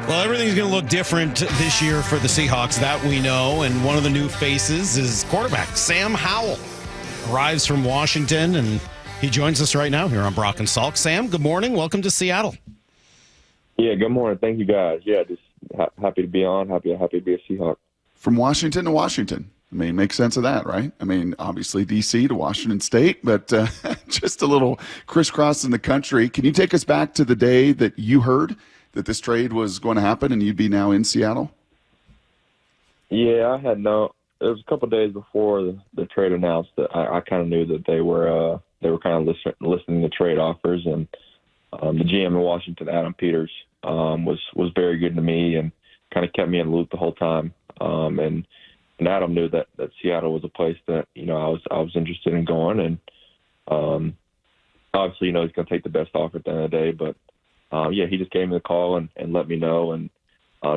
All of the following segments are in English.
Well, everything's going to look different this year for the Seahawks, that we know. And one of the new faces is quarterback Sam Howell. Arrives from Washington, and he joins us right now here on Brock and Salk. Sam, good morning. Welcome to Seattle. Yeah, good morning. Thank you, guys. Yeah, just happy to be on. Happy to be a Seahawk. From Washington to Washington. I mean, makes sense of that, right? I mean, obviously D.C. to Washington State, but just a little crisscross in the country. Can you take us back to the day that you heard that this trade was going to happen and you'd be now in Seattle? Yeah, I had no. It was a couple of days before the trade announced that I kind of knew that they were kind of listening to trade offers, and the GM in Washington, Adam Peters, was very good to me and kind of kept me in the loop the whole time. And Adam knew that Seattle was a place that I was interested in going, and obviously he's going to take the best offer at the end of the day, but. He just gave me the call and let me know, and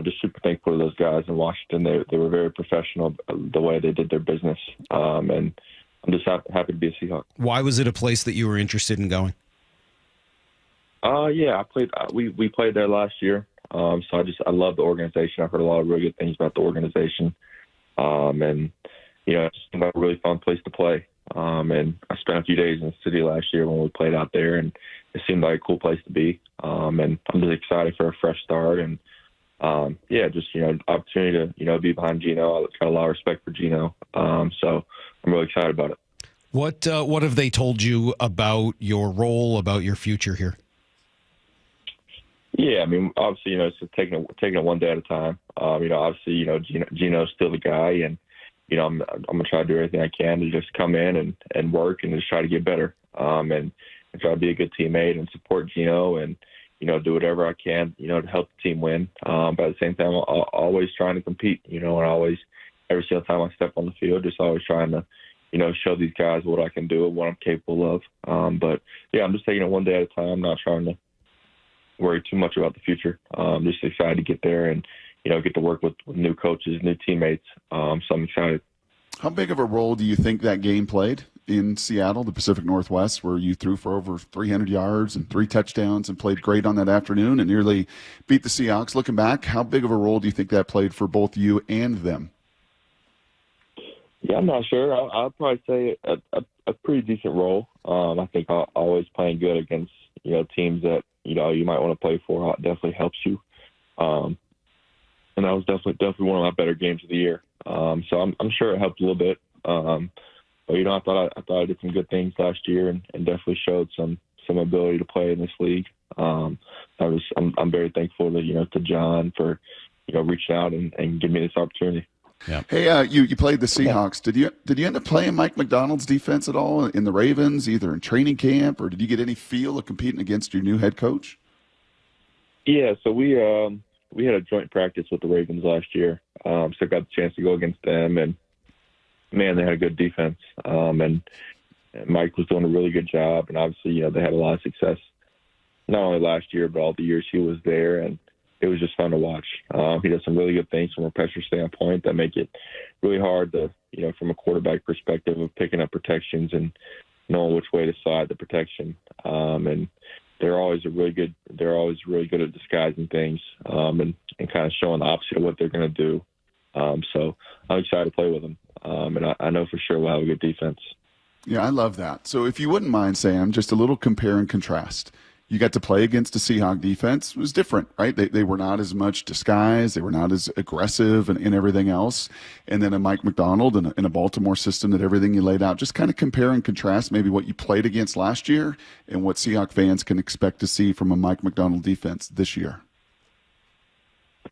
just super thankful to those guys in Washington. They were very professional the way they did their business, and I'm just happy to be a Seahawk. Why was it a place that you were interested in going? I played. We played there last year, so I love the organization. I've heard a lot of really good things about the organization, and it seemed like a really fun place to play. And I spent a few days in the city last year when we played out there, and it seemed like a cool place to be. And I'm just excited for a fresh start, and opportunity to be behind Gino. I've got a lot of respect for Gino, so I'm really excited about it. What have they told you about your role, about your future here? Yeah, I mean, obviously, it's just taking it one day at a time. Obviously, Gino's still the guy, and I'm gonna try to do everything I can to just come in and work and just try to get better, and try to be a good teammate and support Gino and do whatever I can to help the team win. But at the same time, I'm always trying to compete. And always every single time I step on the field, just always trying to show these guys what I can do and what I'm capable of. But yeah, I'm just taking it one day at a time. I'm not trying to worry too much about the future. I'm just excited to get there and get to work with new coaches, new teammates. So I'm excited. How big of a role do you think that game played in Seattle, the Pacific Northwest, where you threw for over 300 yards and 3 touchdowns and played great on that afternoon and nearly beat the Seahawks? Looking back, how big of a role do you think that played for both you and them? Yeah, I'm not sure. I'll probably say a pretty decent role. I think always playing good against teams that you might want to play for definitely helps you. And that was definitely one of my better games of the year. So I'm sure it helped a little bit. But I thought I did some good things last year and definitely showed some ability to play in this league. I'm very thankful to John for reaching out and giving me this opportunity. Yeah. Hey, you played the Seahawks. Did you end up playing Mike Macdonald's defense at all in the Ravens, either in training camp, or did you get any feel of competing against your new head coach? Yeah, so we had a joint practice with the Ravens last year, so I got the chance to go against them, and man, they had a good defense, and Mike was doing a really good job, and obviously, they had a lot of success, not only last year, but all the years he was there, and it was just fun to watch. He does some really good things from a pressure standpoint that make it really hard to, from a quarterback perspective of picking up protections and knowing which way to slide the protection, and they're always really good at disguising things, and kind of showing the opposite of what they're going to do. So I'm excited to play with them. And I know for sure we'll have a good defense. Yeah, I love that. So if you wouldn't mind, Sam, just a little compare and contrast. You got to play against a Seahawk defense. It was different, right? They were not as much disguised. They were not as aggressive and everything else. And then a Mike Macdonald and a Baltimore system that everything you laid out. Just kind of compare and contrast maybe what you played against last year and what Seahawk fans can expect to see from a Mike Macdonald defense this year.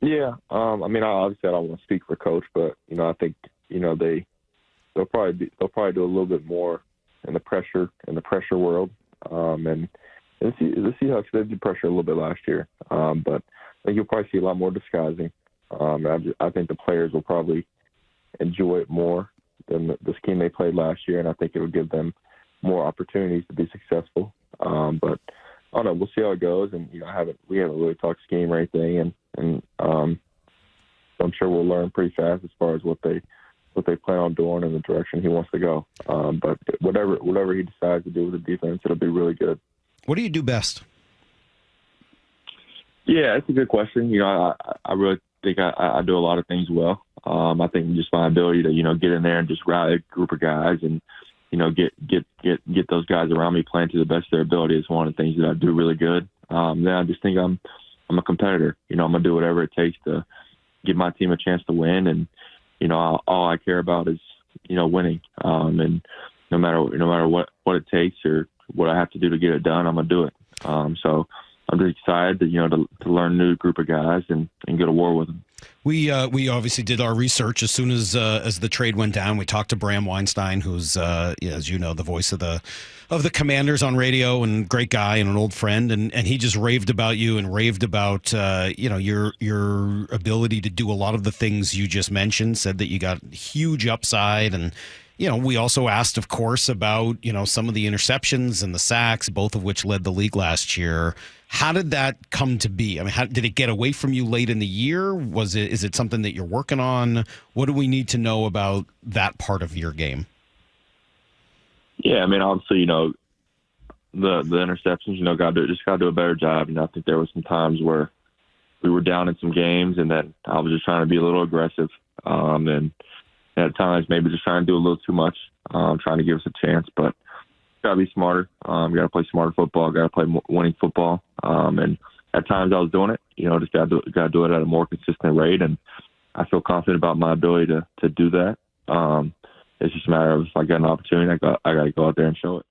Yeah. Obviously I don't want to speak for coach, but, I think, they'll probably do a little bit more in the pressure world. And the Seahawks did do pressure a little bit last year, but I think you'll probably see a lot more disguising. I think the players will probably enjoy it more than the scheme they played last year, and I think it will give them more opportunities to be successful. But I don't know. We'll see how it goes, and we haven't really talked scheme or anything, and I'm sure we'll learn pretty fast as far as what they plan on doing and the direction he wants to go. But whatever he decides to do with the defense, it'll be really good. What do you do best? Yeah, it's a good question. I really think I do a lot of things well. I think just my ability to, get in there and just rally a group of guys and, get those guys around me playing to the best of their ability is one of the things that I do really good. Then I just think I'm a competitor. I'm gonna do whatever it takes to give my team a chance to win, and all I care about is winning. And no matter what it takes or what I have to do to get it done, I'm gonna do it. So I'm just excited to learn a new group of guys and go to war with them. We obviously did our research as soon as the trade went down. We talked to Bram Weinstein, who's as you know, the voice of the Commanders on radio, and great guy and an old friend, and he just raved about you and raved about your ability to do a lot of the things you just mentioned. Said that you got huge upside, and we also asked, of course, about some of the interceptions and the sacks, both of which led the league last year. How did that come to be? I mean, did it get away from you late in the year? Is it something that you're working on? What do we need to know about that part of your game? Yeah, I mean, obviously, the interceptions, got to do a better job. I think there were some times where we were down in some games, and then I was just trying to be a little aggressive, and at times maybe just trying to do a little too much, trying to give us a chance, but got to be smarter. Got to play smarter football. Got to play winning football. And at times I was doing it. Just got to do it at a more consistent rate. And I feel confident about my ability to do that. It's just a matter of if I get an opportunity, I got to go out there and show it.